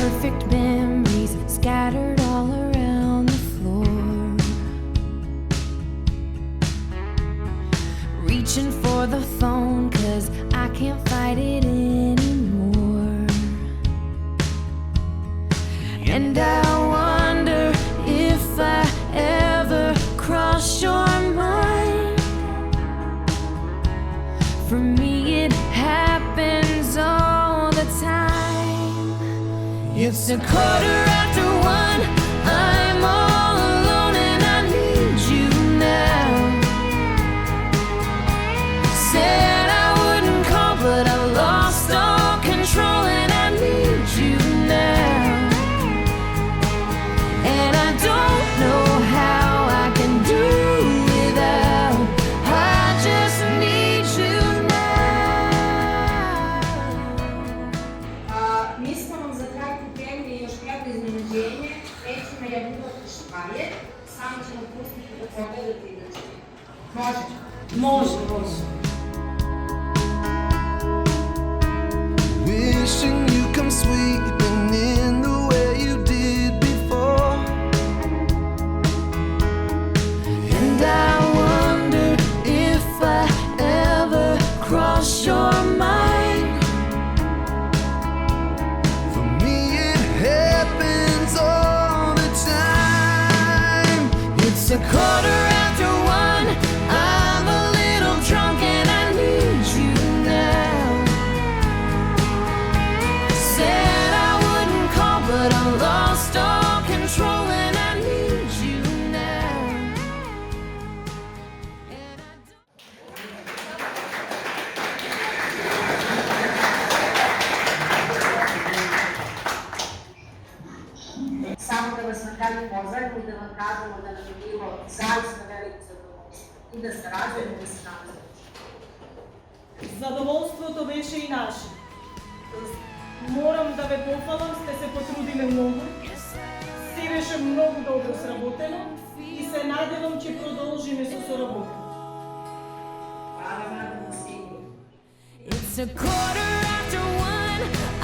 Imperfect memories scattered all around the floor. Reaching for the phone 'cause I can't fight it anymore. And I wonder if I ever cross your mind. For me it happens all the time. It's 1:15. I'm all alone and I need you now. Said I wouldn't call, but I lost all control and I need you now. And I don't know how I can do without. I just need you now. Mi smo vam za kraj pripremili još jedno iznenađenje. Neću najavljivati šta je, samo ćemo pustiti da pogledate i da čujete. Može? Može. Wishing you come sweeping in the way you did before. And I wonder if I ever cross your mind. For me it happens all the time. It's 1:15. I'm a little drunk and I need you now. Said I wouldn't call, but I lost all control and I need you now. And I don't. Samo da vas na kraju pozdravimo i da vam kažemo da nam je bilo zaista veliko zadovoljstvo i da sarađujemo i da se nama završi. Задоволството беше и наше. Морам да ве пофалам, сте се потрудиле многу. Се беше многу добро сработено и се надевам ќе продолжиме со соработа. Hvala vam na svima. It's 1:15.